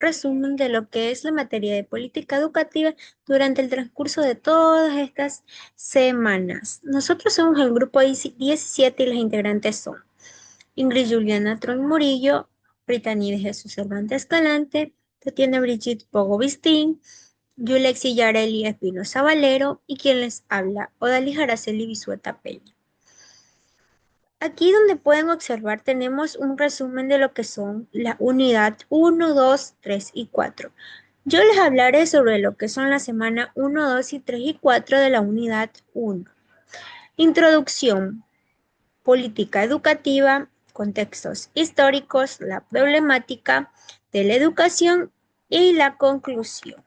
resumen de lo que es la materia de política educativa durante el transcurso de todas estas semanas. Nosotros somos el grupo 17 y las integrantes son Ingrid Juliana Troy Murillo, Brittany de Jesús Cervantes Escalante, Tatiana Brigitte Pogovistín, Yulexi Yareli Espinosa Valero y quien les habla, Odalis Araceli Bisueta Peña. Aquí donde pueden observar tenemos un resumen de lo que son la unidad 1, 2, 3 y 4. Yo les hablaré sobre lo que son la semana 1, 2 y 3 y 4 de la unidad 1. Introducción, política educativa, contextos históricos, la problemática de la educación y la conclusión.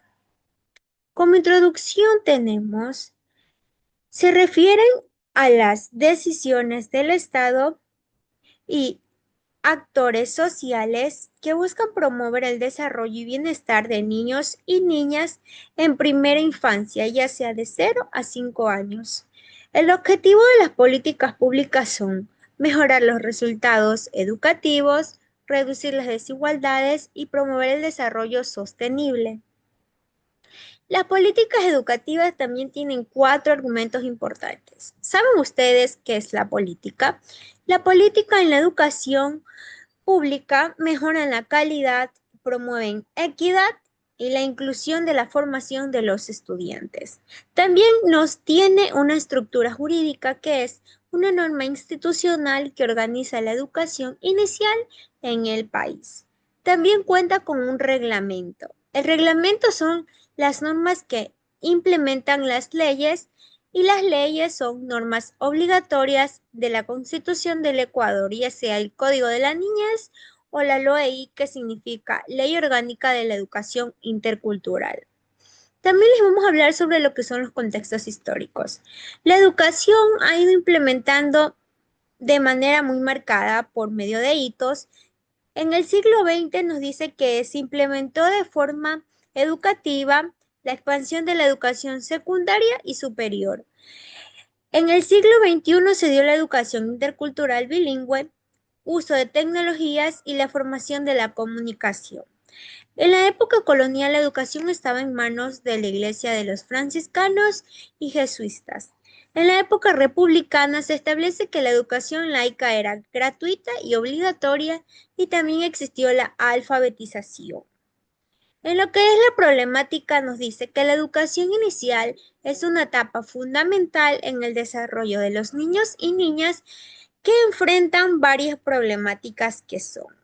Como introducción tenemos, se refieren a las decisiones del Estado y actores sociales que buscan promover el desarrollo y bienestar de niños y niñas en primera infancia, ya sea de 0 a 5 años. El objetivo de las políticas públicas son mejorar los resultados educativos, reducir las desigualdades y promover el desarrollo sostenible. Las políticas educativas también tienen 4 argumentos importantes. ¿Saben ustedes qué es la política? La política en la educación pública mejoran la calidad, promueven equidad y la inclusión de la formación de los estudiantes. También nos tiene una estructura jurídica que es una norma institucional que organiza la educación inicial en el país. También cuenta con un reglamento. El reglamento son las normas que implementan las leyes y las leyes son normas obligatorias de la Constitución del Ecuador, ya sea el Código de la Niñez o la LOEI, que significa Ley Orgánica de la Educación Intercultural. También les vamos a hablar sobre lo que son los contextos históricos. La educación ha ido implementando de manera muy marcada por medio de hitos. En el siglo XX nos dice que se implementó de forma educativa la expansión de la educación secundaria y superior. En el siglo XXI se dio la educación intercultural bilingüe, uso de tecnologías y la formación de la comunicación. En la época colonial la educación estaba en manos de la Iglesia de los franciscanos y jesuitas. En la época republicana se establece que la educación laica era gratuita y obligatoria y también existió la alfabetización. En lo que es la problemática nos dice que la educación inicial es una etapa fundamental en el desarrollo de los niños y niñas que enfrentan varias problemáticas que son: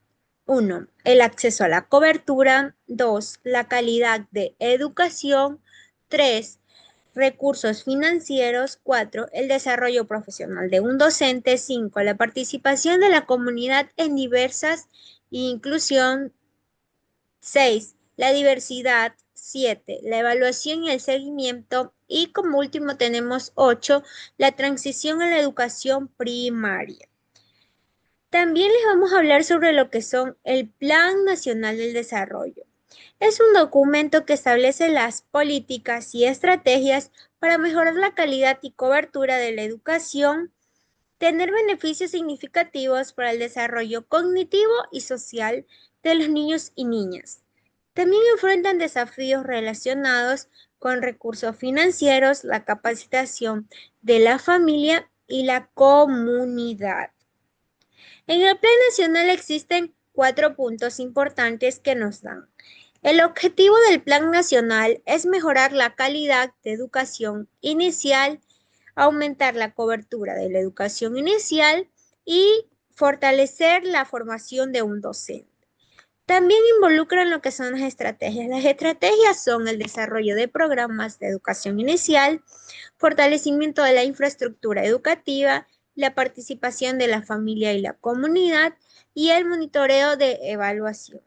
1. El acceso a la cobertura. 2. La calidad de educación. 3. Recursos financieros. 4. El desarrollo profesional de un docente. 5. La participación de la comunidad en diversas e inclusión. 6. La diversidad. 7. La evaluación y el seguimiento. Y como último tenemos 8. La transición a la educación primaria. También les vamos a hablar sobre lo que son el Plan Nacional del Desarrollo. Es un documento que establece las políticas y estrategias para mejorar la calidad y cobertura de la educación, tener beneficios significativos para el desarrollo cognitivo y social de los niños y niñas. También enfrentan desafíos relacionados con recursos financieros, la capacitación de la familia y la comunidad. En el Plan Nacional existen 4 puntos importantes que nos dan. El objetivo del Plan Nacional es mejorar la calidad de educación inicial, aumentar la cobertura de la educación inicial y fortalecer la formación de un docente. También involucran lo que son las estrategias. Las estrategias son el desarrollo de programas de educación inicial, fortalecimiento de la infraestructura educativa, la participación de la familia y la comunidad y el monitoreo de evaluación.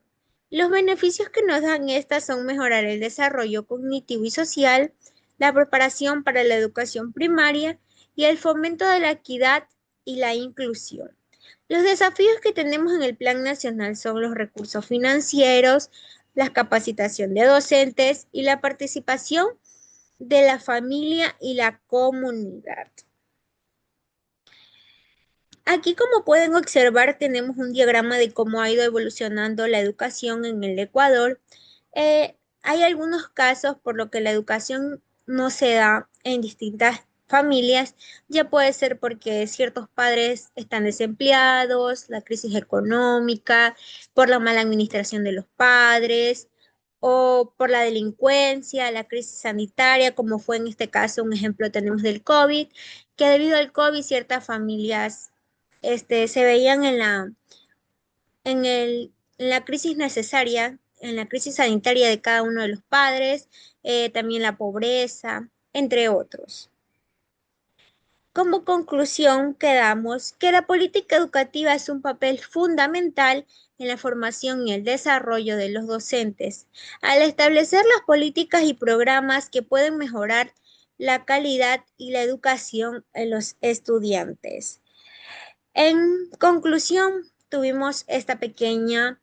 Los beneficios que nos dan estas son mejorar el desarrollo cognitivo y social, la preparación para la educación primaria y el fomento de la equidad y la inclusión. Los desafíos que tenemos en el Plan Nacional son los recursos financieros, la capacitación de docentes y la participación de la familia y la comunidad. Aquí, como pueden observar, tenemos un diagrama de cómo ha ido evolucionando la educación en el Ecuador. Hay algunos casos por lo que la educación no se da en distintas familias, ya puede ser porque ciertos padres están desempleados, la crisis económica, por la mala administración de los padres o por la delincuencia, la crisis sanitaria, como fue en este caso un ejemplo tenemos del COVID, que debido al COVID ciertas familias se veían en la crisis necesaria, en la crisis sanitaria de cada uno de los padres, también la pobreza, entre otros. Como conclusión, quedamos que la política educativa es un papel fundamental en la formación y el desarrollo de los docentes, al establecer las políticas y programas que pueden mejorar la calidad y la educación en los estudiantes. En conclusión, tuvimos esta pequeña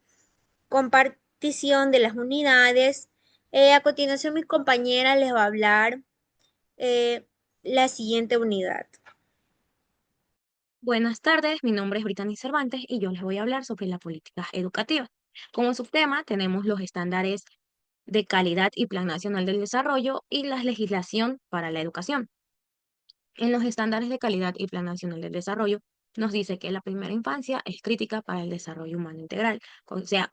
compartición de las unidades. A continuación, mi compañera les va a hablar eh, la siguiente unidad. Buenas tardes, mi nombre es Brittany Cervantes y yo les voy a hablar sobre la política educativa. Como subtema tenemos los estándares de calidad y Plan Nacional del Desarrollo y la legislación para la educación. En los estándares de calidad y Plan Nacional del Desarrollo nos dice que la primera infancia es crítica para el desarrollo humano integral, sea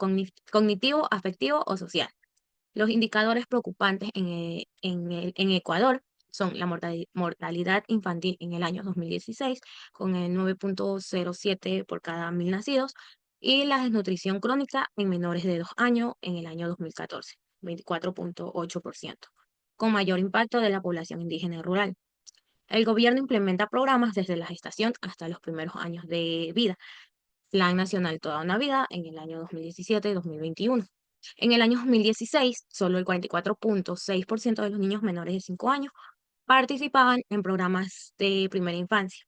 cognitivo, afectivo o social. Los indicadores preocupantes en Ecuador son la mortalidad infantil en el año 2016, con el 9,07 por cada 1.000 nacidos, y la desnutrición crónica en menores de 2 años en el año 2014, 24,8%, con mayor impacto de la población indígena y rural. El gobierno implementa programas desde la gestación hasta los primeros años de vida. Plan Nacional Toda una Vida en el año 2017 y 2021. En el año 2016, solo el 44,6% de los niños menores de 5 años participaban en programas de primera infancia.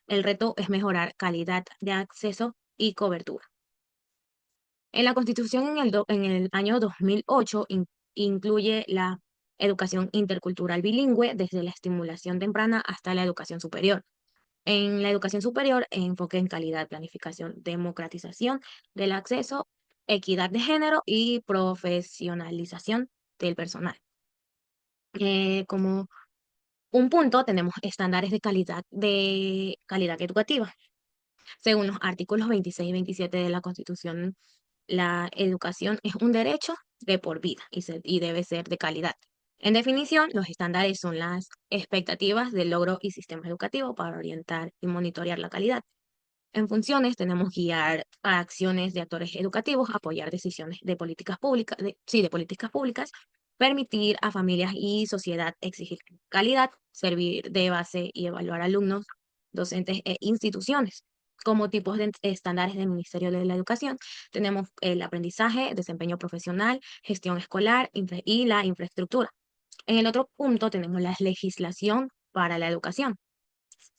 El reto es mejorar calidad de acceso y cobertura. En la Constitución en el año 2008 incluye la educación intercultural bilingüe desde la estimulación temprana hasta la educación superior. En la educación superior, enfoque en calidad, planificación, democratización del acceso, equidad de género y profesionalización del personal. Como un punto, tenemos estándares de calidad educativa. Según los artículos 26 y 27 de la Constitución, la educación es un derecho de por vida y debe ser de calidad. En definición, los estándares son las expectativas del logro y sistema educativo para orientar y monitorear la calidad. En funciones tenemos guiar a acciones de actores educativos, apoyar decisiones de políticas públicas, de políticas públicas, permitir a familias y sociedad exigir calidad, servir de base y evaluar alumnos, docentes e instituciones. Como tipos de estándares del Ministerio de la Educación, tenemos el aprendizaje, desempeño profesional, gestión escolar y la infraestructura. En el otro punto tenemos la legislación para la educación.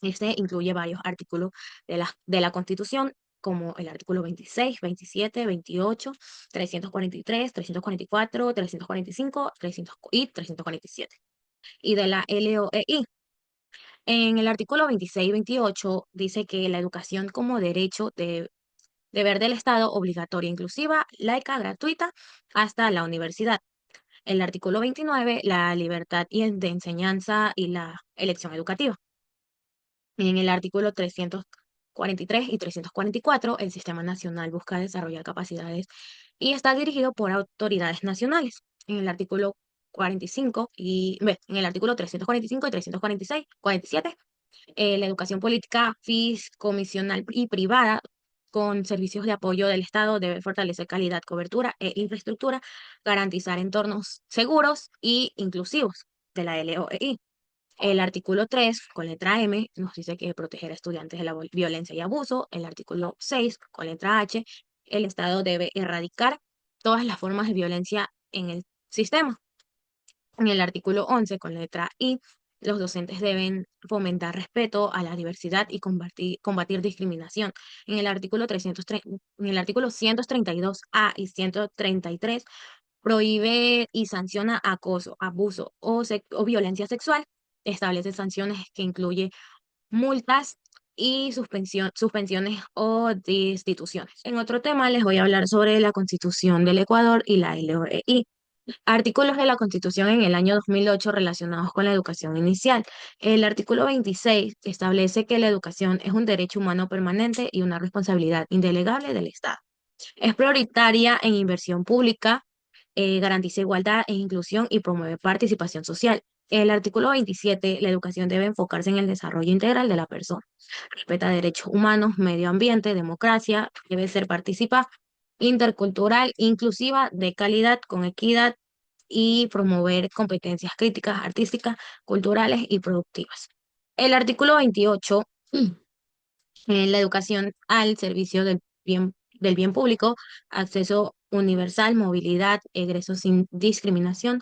Este incluye varios artículos de la Constitución, como el artículo 26, 27, 28, 343, 344, 345, 300 y 347. Y de la LOEI. En el artículo 26 y 28 dice que la educación como deber del Estado, obligatoria, inclusiva, laica, gratuita, hasta la universidad. El artículo 29, la libertad de enseñanza y la elección educativa. En el artículo 343 y 344, el Sistema Nacional busca desarrollar capacidades y está dirigido por autoridades nacionales. En el artículo 45 en el artículo 345 y 346, 47, la educación política comisional y privada con servicios de apoyo del Estado debe fortalecer calidad, cobertura e infraestructura, garantizar entornos seguros y inclusivos de la LOEI. El artículo 3, con letra M, nos dice que proteger a estudiantes de la violencia y abuso. El artículo 6, con letra H, el Estado debe erradicar todas las formas de violencia en el sistema. En el artículo 11, con letra I, los docentes deben fomentar respeto a la diversidad y combatir discriminación. En el artículo 132A y 133, prohíbe y sanciona acoso, abuso o violencia sexual. Establece sanciones que incluye multas y suspensiones o destituciones. En otro tema les voy a hablar sobre la Constitución del Ecuador y la LOEI. Artículos de la Constitución en el año 2008 relacionados con la educación inicial. El artículo 26 establece que la educación es un derecho humano permanente y una responsabilidad indelegable del Estado. Es prioritaria en inversión pública, garantiza igualdad e inclusión y promueve participación social. El artículo 27, la educación debe enfocarse en el desarrollo integral de la persona. Respeta derechos humanos, medio ambiente, democracia, debe ser participa, intercultural, inclusiva, de calidad, con equidad y promover competencias críticas, artísticas, culturales y productivas. El artículo 28 la educación al servicio del bien público, acceso universal, movilidad, egreso sin discriminación,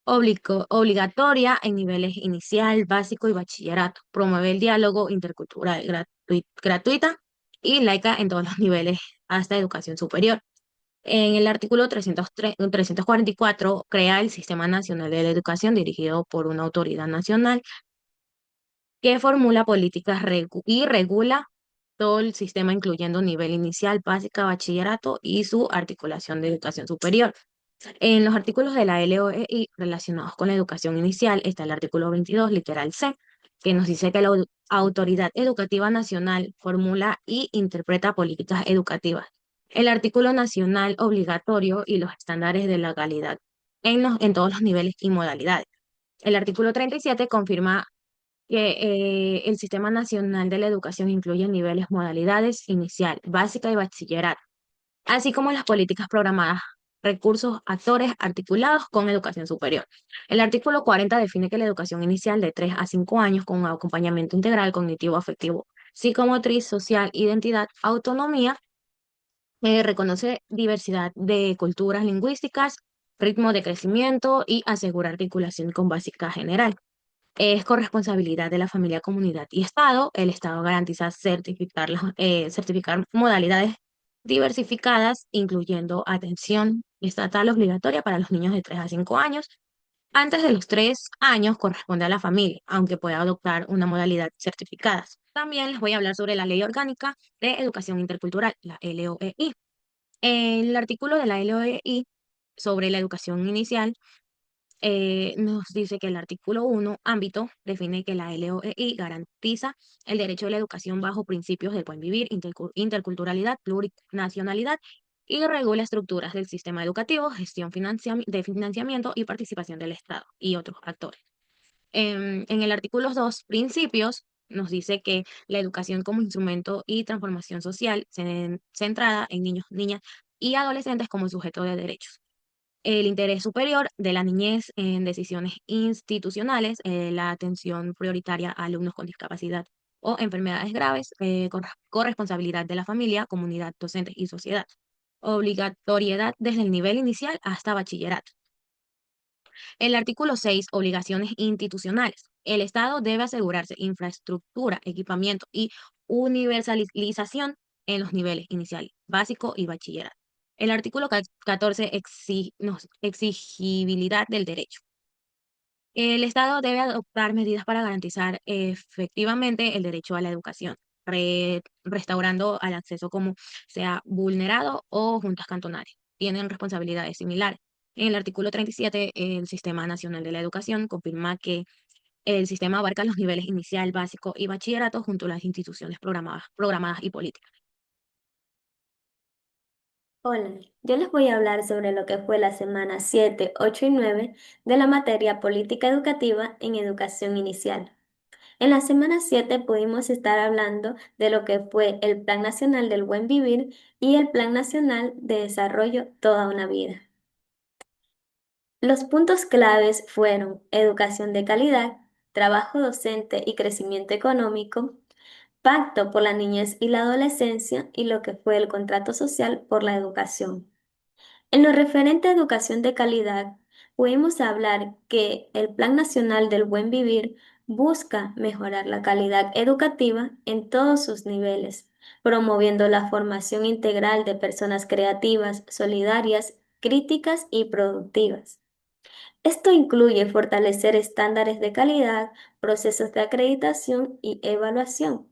obligatoria en niveles inicial, básico y bachillerato. Promueve el diálogo intercultural gratuita y laica en todos los niveles hasta educación superior. En el artículo 344 crea el Sistema Nacional de la Educación dirigido por una autoridad nacional que formula políticas y regula todo el sistema, incluyendo nivel inicial, básica, bachillerato y su articulación de educación superior. En los artículos de la LOEI relacionados con la educación inicial está el artículo 22, literal C, que nos dice que la Autoridad Educativa Nacional formula y interpreta políticas educativas. El artículo nacional obligatorio y los estándares de la calidad en todos los niveles y modalidades. El artículo 37 confirma que el Sistema Nacional de la Educación incluye niveles, modalidades inicial, básica y bachillerato, así como las políticas programadas, recursos, actores articulados con educación superior. El artículo 40 define que la educación inicial de 3 a 5 años con un acompañamiento integral cognitivo, afectivo, psicomotriz, social, identidad, autonomía, reconoce diversidad de culturas lingüísticas, ritmo de crecimiento y asegura articulación con básica general. Es corresponsabilidad de la familia, comunidad y Estado. El Estado garantiza certificar modalidades diversificadas, incluyendo atención estatal obligatoria para los niños de 3 a 5 años. Antes de los 3 años corresponde a la familia, aunque pueda adoptar una modalidad certificada. También les voy a hablar sobre la Ley Orgánica de Educación Intercultural, la LOEI. El artículo de la LOEI sobre la educación inicial nos dice que el artículo 1, ámbito, define que la LOEI garantiza el derecho a la educación bajo principios del buen vivir, interculturalidad, plurinacionalidad y regula estructuras del sistema educativo, gestión de financiamiento y participación del Estado y otros actores. En el artículo 2, principios, nos dice que la educación como instrumento y transformación social centrada en niños, niñas y adolescentes como sujeto de derechos, el interés superior de la niñez en decisiones institucionales, la atención prioritaria a alumnos con discapacidad o enfermedades graves, corresponsabilidad de la familia, comunidad, docentes y sociedad. Obligatoriedad desde el nivel inicial hasta bachillerato. El artículo 6, obligaciones institucionales. El Estado debe asegurarse infraestructura, equipamiento y universalización en los niveles inicial, básico y bachillerato. El artículo 14, exigibilidad del derecho. El Estado debe adoptar medidas para garantizar efectivamente el derecho a la educación, restaurando al acceso como sea vulnerado o juntas cantonales. Tienen responsabilidades similares. En el artículo 37, el Sistema Nacional de la Educación confirma que el sistema abarca los niveles inicial, básico y bachillerato junto a las instituciones programadas y políticas. Hola, yo les voy a hablar sobre lo que fue la semana 7, 8 y 9 de la materia Política Educativa en Educación Inicial. En la semana 7 pudimos estar hablando de lo que fue el Plan Nacional del Buen Vivir y el Plan Nacional de Desarrollo Toda una Vida. Los puntos claves fueron educación de calidad, trabajo docente y crecimiento económico, pacto por la niñez y la adolescencia y lo que fue el contrato social por la educación. En lo referente a educación de calidad, pudimos hablar que el Plan Nacional del Buen Vivir busca mejorar la calidad educativa en todos sus niveles, promoviendo la formación integral de personas creativas, solidarias, críticas y productivas. Esto incluye fortalecer estándares de calidad, procesos de acreditación y evaluación.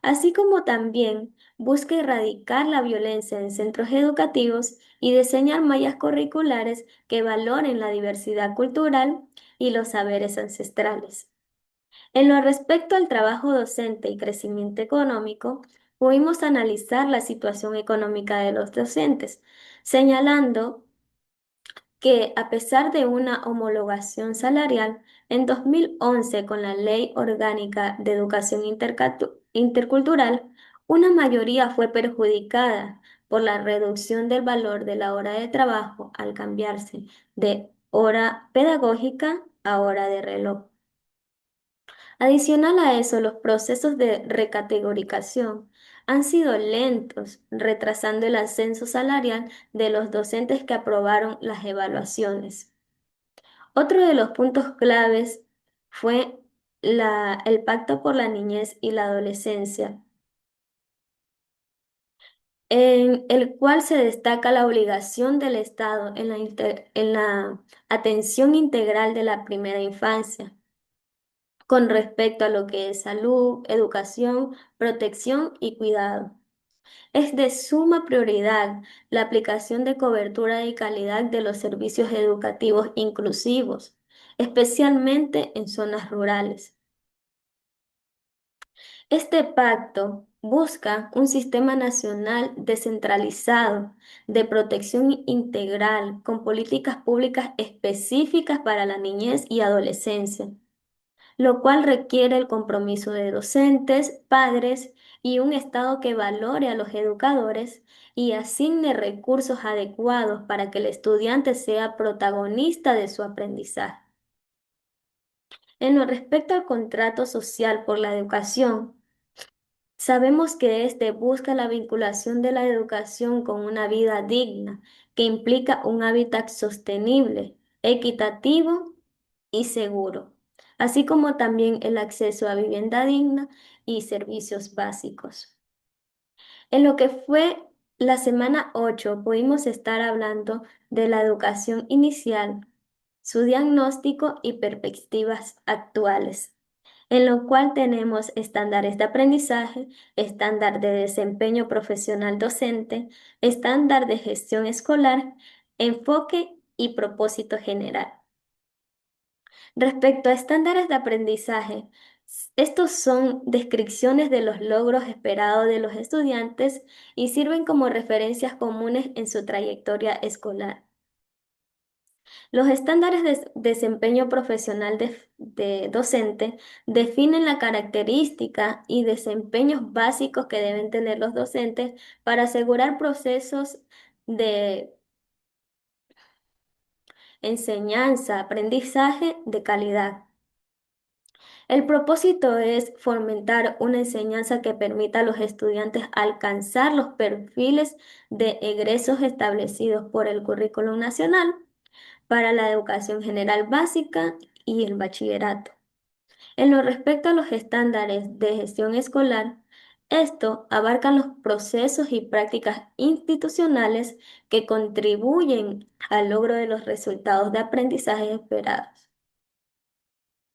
así como también busca erradicar la violencia en centros educativos y diseñar mallas curriculares que valoren la diversidad cultural y los saberes ancestrales. En lo respecto al trabajo docente y crecimiento económico, pudimos analizar la situación económica de los docentes, señalando que a pesar de una homologación salarial, en 2011 con la Ley Orgánica de Educación Intercultural, una mayoría fue perjudicada por la reducción del valor de la hora de trabajo al cambiarse de hora pedagógica a hora de reloj. Adicional a eso, los procesos de recategorización han sido lentos, retrasando el ascenso salarial de los docentes que aprobaron las evaluaciones. Otro de los puntos claves fue el Pacto por la Niñez y la Adolescencia, en el cual se destaca la obligación del Estado en la atención integral de la primera infancia con respecto a lo que es salud, educación, protección y cuidado. Es de suma prioridad la aplicación de cobertura y calidad de los servicios educativos inclusivos, especialmente en zonas rurales. Este pacto busca un sistema nacional descentralizado de protección integral con políticas públicas específicas para la niñez y adolescencia, lo cual requiere el compromiso de docentes, padres y un Estado que valore a los educadores y asigne recursos adecuados para que el estudiante sea protagonista de su aprendizaje. En lo respecto al contrato social por la educación, sabemos que éste busca la vinculación de la educación con una vida digna, que implica un hábitat sostenible, equitativo y seguro, así como también el acceso a vivienda digna y servicios básicos. En lo que fue la semana 8 pudimos estar hablando de la educación inicial, su diagnóstico y perspectivas actuales, en lo cual tenemos estándares de aprendizaje, estándar de desempeño profesional docente, estándar de gestión escolar, enfoque y propósito general. Respecto a estándares de aprendizaje, estos son descripciones de los logros esperados de los estudiantes y sirven como referencias comunes en su trayectoria escolar. Los estándares de desempeño profesional de docente definen la característica y desempeños básicos que deben tener los docentes para asegurar procesos de enseñanza, aprendizaje de calidad. El propósito es fomentar una enseñanza que permita a los estudiantes alcanzar los perfiles de egresos establecidos por el Currículum Nacional para la educación general básica y el bachillerato. En lo respecto a los estándares de gestión escolar, esto abarca los procesos y prácticas institucionales que contribuyen al logro de los resultados de aprendizaje esperados.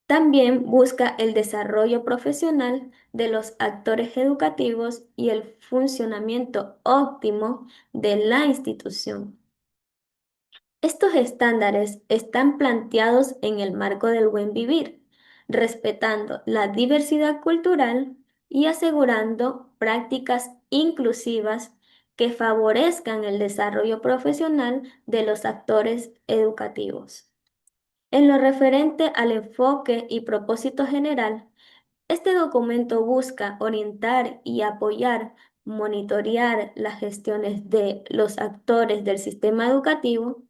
También busca el desarrollo profesional de los actores educativos y el funcionamiento óptimo de la institución. Estos estándares están planteados en el marco del buen vivir, respetando la diversidad cultural y asegurando prácticas inclusivas que favorezcan el desarrollo profesional de los actores educativos. En lo referente al enfoque y propósito general, este documento busca orientar y apoyar, monitorear las gestiones de los actores del sistema educativo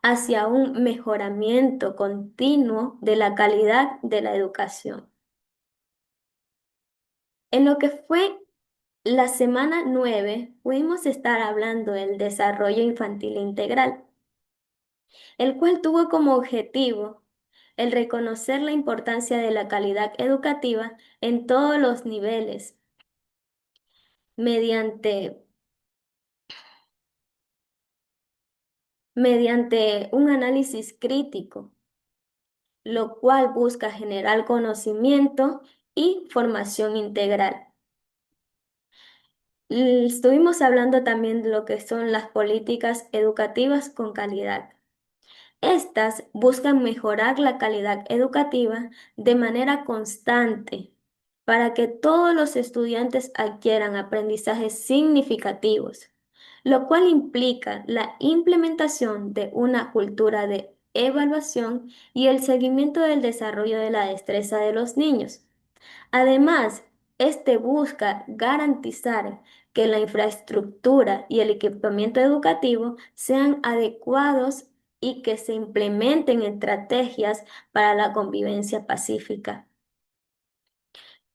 hacia un mejoramiento continuo de la calidad de la educación. En lo que fue la semana 9, pudimos estar hablando del desarrollo infantil integral, el cual tuvo como objetivo el reconocer la importancia de la calidad educativa en todos los niveles mediante, mediante un análisis crítico, lo cual busca generar conocimiento y formación integral. Estuvimos hablando también de lo que son las políticas educativas con calidad. Estas buscan mejorar la calidad educativa de manera constante para que todos los estudiantes adquieran aprendizajes significativos, lo cual implica la implementación de una cultura de evaluación y el seguimiento del desarrollo de la destreza de los niños. Además, este busca garantizar que la infraestructura y el equipamiento educativo sean adecuados y que se implementen estrategias para la convivencia pacífica.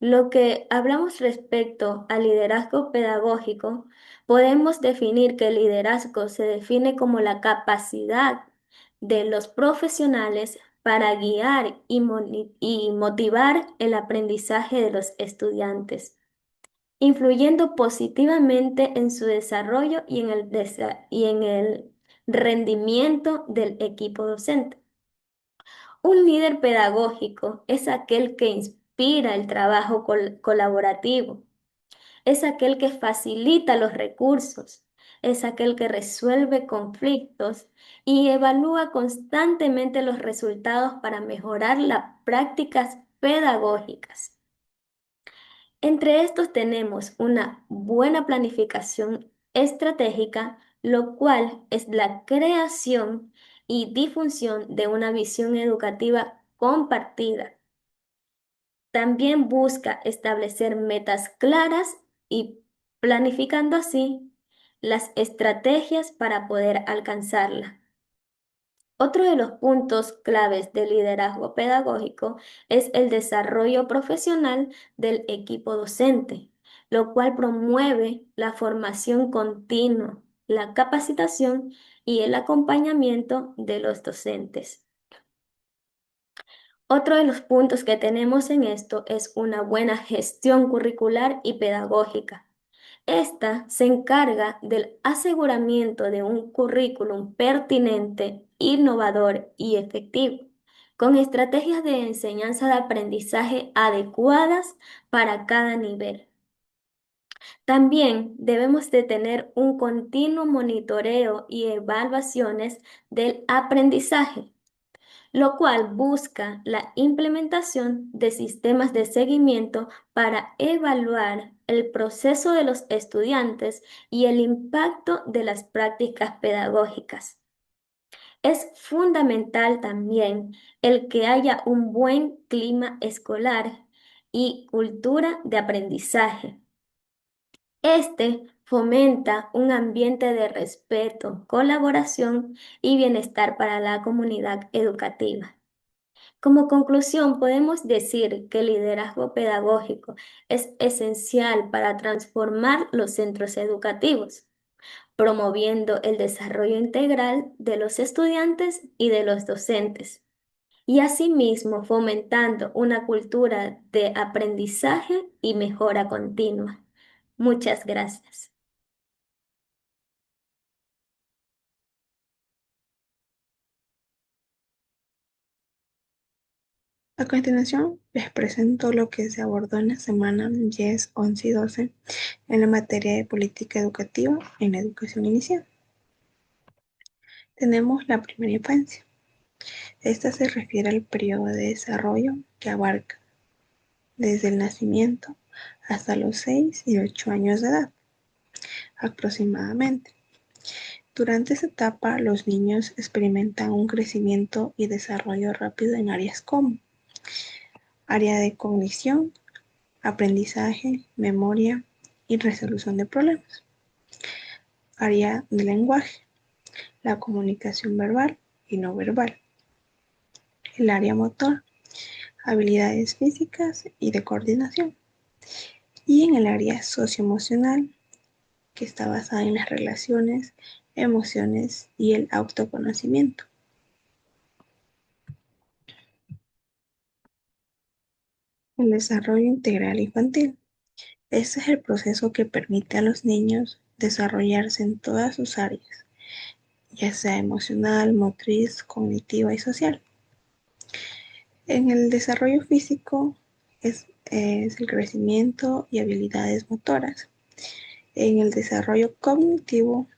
Lo que hablamos respecto al liderazgo pedagógico, podemos definir que el liderazgo se define como la capacidad de los profesionales para guiar y motivar el aprendizaje de los estudiantes, influyendo positivamente en su desarrollo y en el rendimiento del equipo docente. Un líder pedagógico es aquel que inspira el trabajo colaborativo, es aquel que facilita los recursos, es aquel que resuelve conflictos y evalúa constantemente los resultados para mejorar las prácticas pedagógicas. Entre estos tenemos una buena planificación estratégica, lo cual es la creación y difusión de una visión educativa compartida. También busca establecer metas claras y planificando así las estrategias para poder alcanzarla. Otro de los puntos claves del liderazgo pedagógico es el desarrollo profesional del equipo docente, lo cual promueve la formación continua, la capacitación y el acompañamiento de los docentes. Otro de los puntos que tenemos en esto es una buena gestión curricular y pedagógica. Esta se encarga del aseguramiento de un currículum pertinente, innovador y efectivo, con estrategias de enseñanza de aprendizaje adecuadas para cada nivel. También debemos de tener un continuo monitoreo y evaluaciones del aprendizaje, lo cual busca la implementación de sistemas de seguimiento para evaluar el proceso de los estudiantes y el impacto de las prácticas pedagógicas. Es fundamental también el que haya un buen clima escolar y cultura de aprendizaje. Este fomenta un ambiente de respeto, colaboración y bienestar para la comunidad educativa. Como conclusión, podemos decir que el liderazgo pedagógico es esencial para transformar los centros educativos, promoviendo el desarrollo integral de los estudiantes y de los docentes, y asimismo fomentando una cultura de aprendizaje y mejora continua. Muchas gracias. A continuación, les presento lo que se abordó en la semana 10, 11 y 12 en la materia de política educativa en la educación inicial. Tenemos la primera infancia. Esta se refiere al periodo de desarrollo que abarca desde el nacimiento hasta los 6 y 8 años de edad, aproximadamente. Durante esta etapa, los niños experimentan un crecimiento y desarrollo rápido en áreas como área de cognición, aprendizaje, memoria y resolución de problemas. Área de lenguaje, la comunicación verbal y no verbal. El área motor, habilidades físicas y de coordinación. Y en el área socioemocional, que está basada en las relaciones, emociones y el autoconocimiento. El desarrollo integral infantil. Este es el proceso que permite a los niños desarrollarse en todas sus áreas, ya sea emocional, motriz, cognitiva y social. En el desarrollo físico es el crecimiento y habilidades motoras. en el desarrollo cognitivo,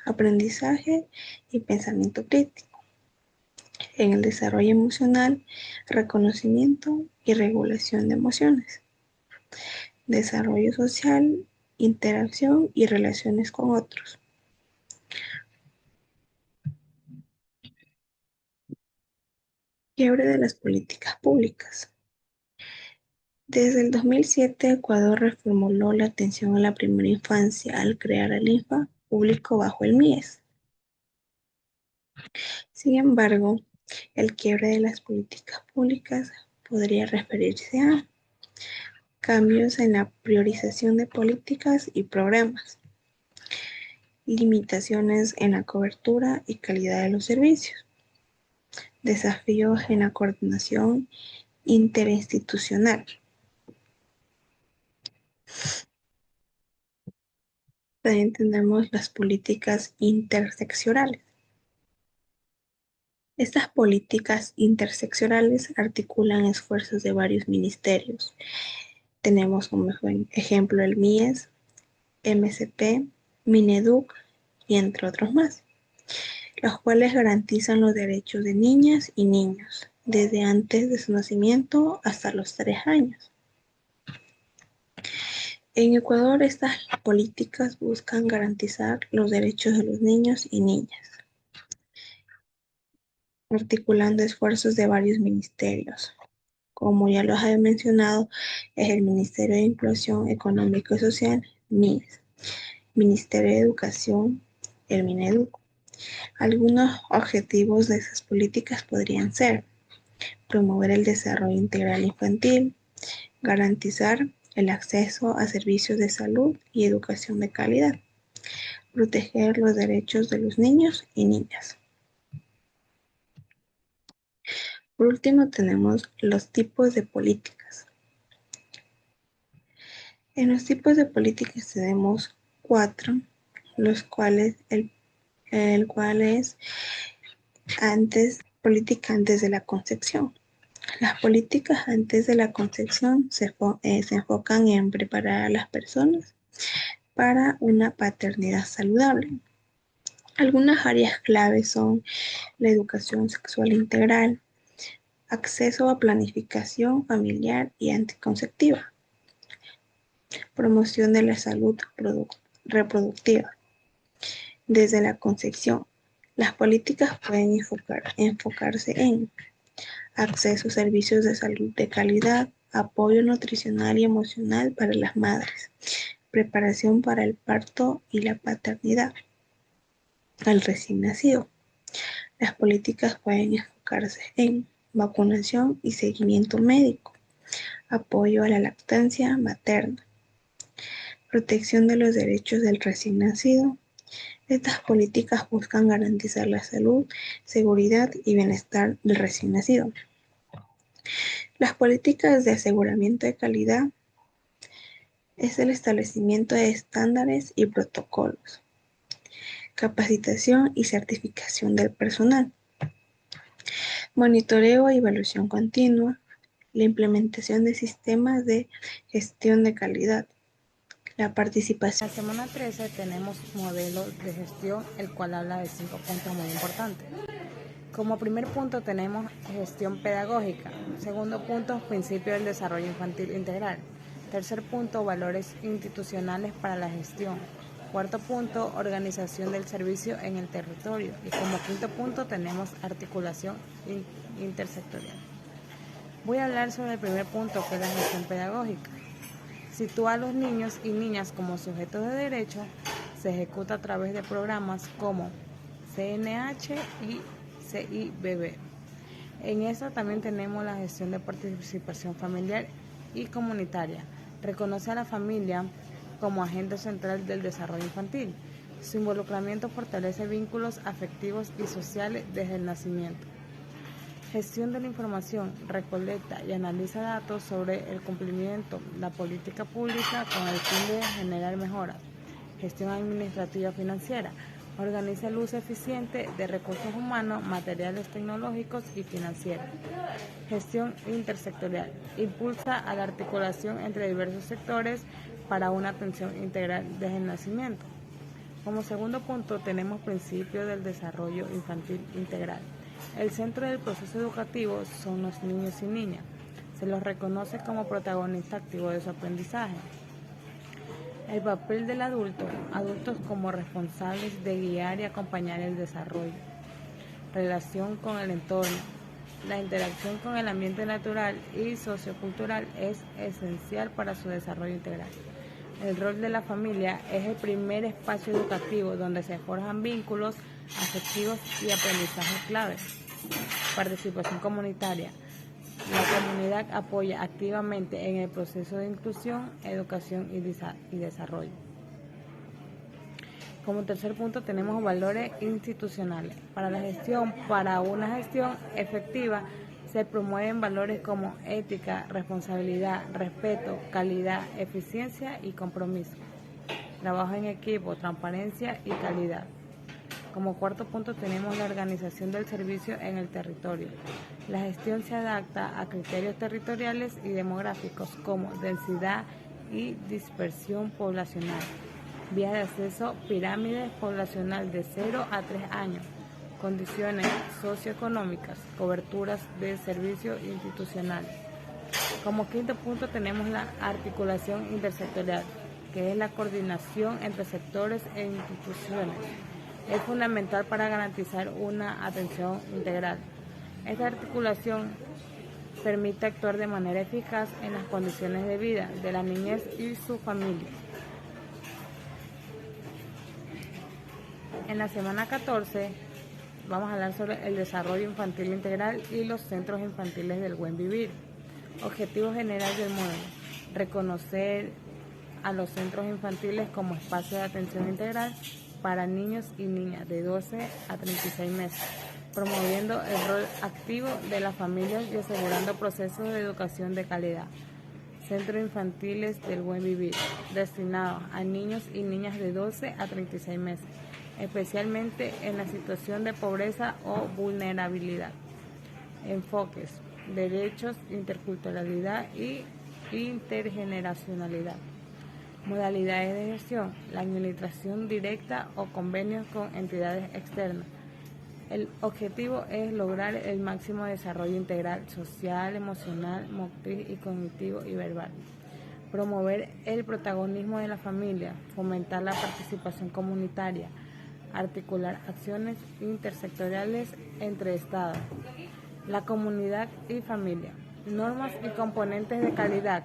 aprendizaje y pensamiento crítico, en el desarrollo emocional, reconocimiento y regulación de emociones, desarrollo social, interacción y relaciones con otros. Quiebre de las políticas públicas. Desde el 2007, Ecuador reformuló la atención a la primera infancia al crear el INFA público bajo el MIES. Sin embargo, el quiebre de las políticas públicas podría referirse a cambios en la priorización de políticas y programas, limitaciones en la cobertura y calidad de los servicios, desafíos en la coordinación interinstitucional. También tenemos las políticas interseccionales. Estas políticas interseccionales articulan esfuerzos de varios ministerios. Tenemos como ejemplo el MIES, MSP, Mineduc y entre otros más, los cuales garantizan los derechos de niñas y niños desde antes de su nacimiento hasta los 3 años. En Ecuador, estas políticas buscan garantizar los derechos de los niños y niñas, articulando esfuerzos de varios ministerios. Como ya los he mencionado, es el Ministerio de Inclusión Económica y Social, MIES, Ministerio de Educación, el Mineduc. Algunos objetivos de esas políticas podrían ser promover el desarrollo integral infantil, garantizar el acceso a servicios de salud y educación de calidad, proteger los derechos de los niños y niñas. Por último, tenemos los tipos de políticas. En los tipos de políticas tenemos 4, los cuales el cual es política antes de la concepción. Las políticas antes de la concepción se enfocan en preparar a las personas para una paternidad saludable. Algunas áreas claves son la educación sexual integral, acceso a planificación familiar y anticonceptiva, promoción de la salud reproductiva. Desde la concepción, las políticas pueden enfocarse en acceso a servicios de salud de calidad, apoyo nutricional y emocional para las madres, preparación para el parto y la paternidad al recién nacido. Las políticas pueden enfocarse en vacunación y seguimiento médico, apoyo a la lactancia materna, protección de los derechos del recién nacido. Estas políticas buscan garantizar la salud, seguridad y bienestar del recién nacido. Las políticas de aseguramiento de calidad es el establecimiento de estándares y protocolos, capacitación y certificación del personal, monitoreo y evaluación continua, la implementación de sistemas de gestión de calidad, la participación. En la semana 13 tenemos modelo de gestión, el cual habla de 5 puntos muy importantes. Como primer punto tenemos gestión pedagógica. Segundo punto, principio del desarrollo infantil integral. Tercer punto, valores institucionales para la gestión. Cuarto punto, organización del servicio en el territorio. Y como quinto punto tenemos articulación intersectorial. Voy a hablar sobre el primer punto, que es la gestión pedagógica. Sitúa a los niños y niñas como sujetos de derecho, se ejecuta a través de programas como CNH y CIBB. En esta también tenemos la gestión de participación familiar y comunitaria. Reconoce a la familia como agente central del desarrollo infantil. Su involucramiento fortalece vínculos afectivos y sociales desde el nacimiento. Gestión de la información, recolecta y analiza datos sobre el cumplimiento de la política pública con el fin de generar mejoras. Gestión administrativa financiera, organiza el uso eficiente de recursos humanos, materiales tecnológicos y financieros. Gestión intersectorial, impulsa a la articulación entre diversos sectores para una atención integral desde el nacimiento. Como segundo punto tenemos principios del desarrollo infantil integral. El centro del proceso educativo son los niños y niñas. Se los reconoce como protagonista activo de su aprendizaje. El papel del adulto, adultos como responsables de guiar y acompañar el desarrollo. Relación con el entorno. La interacción con el ambiente natural y sociocultural es esencial para su desarrollo integral. El rol de la familia es el primer espacio educativo donde se forjan vínculos afectivos y aprendizaje clave. Participación comunitaria. La comunidad apoya activamente en el proceso de inclusión, educación y desarrollo. Como tercer punto tenemos valores institucionales. Para una gestión efectiva se promueven valores como ética, responsabilidad, respeto, calidad, eficiencia y compromiso. Trabajo en equipo, transparencia y calidad. Como cuarto punto tenemos la organización del servicio en el territorio. La gestión se adapta a criterios territoriales y demográficos como densidad y dispersión poblacional. Vías de acceso, pirámide poblacional de 0 a 3 años. Condiciones socioeconómicas, coberturas de servicios institucionales. Como quinto punto tenemos la articulación intersectorial, que es la coordinación entre sectores e instituciones. Es fundamental para garantizar una atención integral. Esta articulación permite actuar de manera eficaz en las condiciones de vida de la niñez y su familia. En la semana 14 vamos a hablar sobre el desarrollo infantil integral y los centros infantiles del buen vivir. Objetivo general del módulo: reconocer a los centros infantiles como espacio de atención integral para niños y niñas de 12 a 36 meses, promoviendo el rol activo de las familias y asegurando procesos de educación de calidad. Centros infantiles del buen vivir, destinados a niños y niñas de 12 a 36 meses, especialmente en la situación de pobreza o vulnerabilidad. Enfoques: derechos, interculturalidad y intergeneracionalidad. Modalidades de gestión: la administración directa o convenios con entidades externas. El objetivo es lograr el máximo desarrollo integral social, emocional, motriz y cognitivo y verbal. Promover el protagonismo de la familia, fomentar la participación comunitaria, articular acciones intersectoriales entre estados. La comunidad y familia. Normas y componentes de calidad.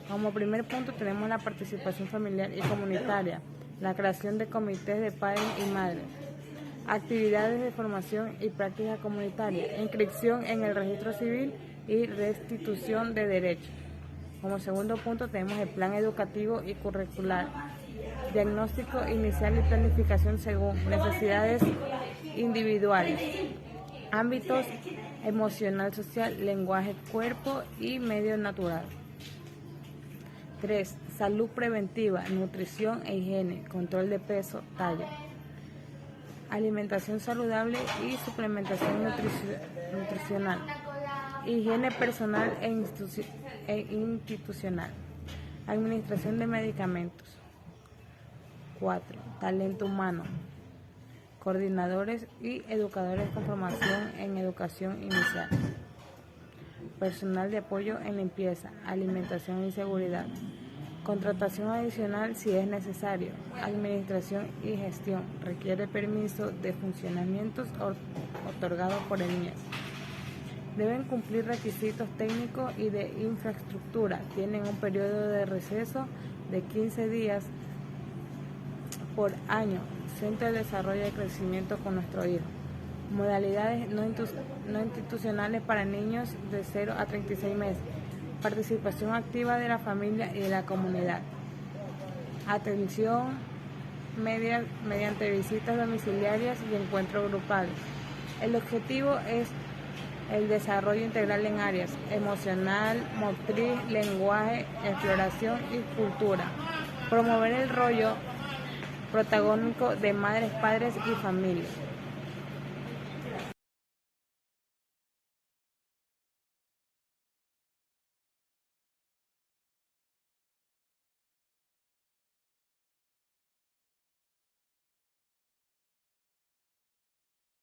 Como primer punto tenemos la participación familiar y comunitaria, la creación de comités de padres y madres, actividades de formación y práctica comunitaria, inscripción en el registro civil y restitución de derechos. Como segundo punto tenemos el plan educativo y curricular, diagnóstico inicial y planificación según necesidades individuales, ámbitos emocional, social, lenguaje, cuerpo y medio natural. 3. Salud preventiva, nutrición e higiene, control de peso, talla. Alimentación saludable y suplementación nutricional. Higiene personal e institucional. Administración de medicamentos. 4. Talento humano. Coordinadores y educadores con formación en educación inicial. Personal de apoyo en limpieza, alimentación y seguridad. Contratación adicional si es necesario. Administración y gestión. Requiere permiso de funcionamientos otorgados por el INES. Deben cumplir requisitos técnicos y de infraestructura. Tienen un periodo de receso de 15 días por año. Centro de Desarrollo y Crecimiento con nuestro hijo. Modalidades no institucionales para niños de 0 a 36 meses. Participación activa de la familia y de la comunidad. Atención mediante visitas domiciliarias y encuentros grupales. El objetivo es el desarrollo integral en áreas emocional, motriz, lenguaje, exploración y cultura. Promover el rol protagónico de madres, padres y familia.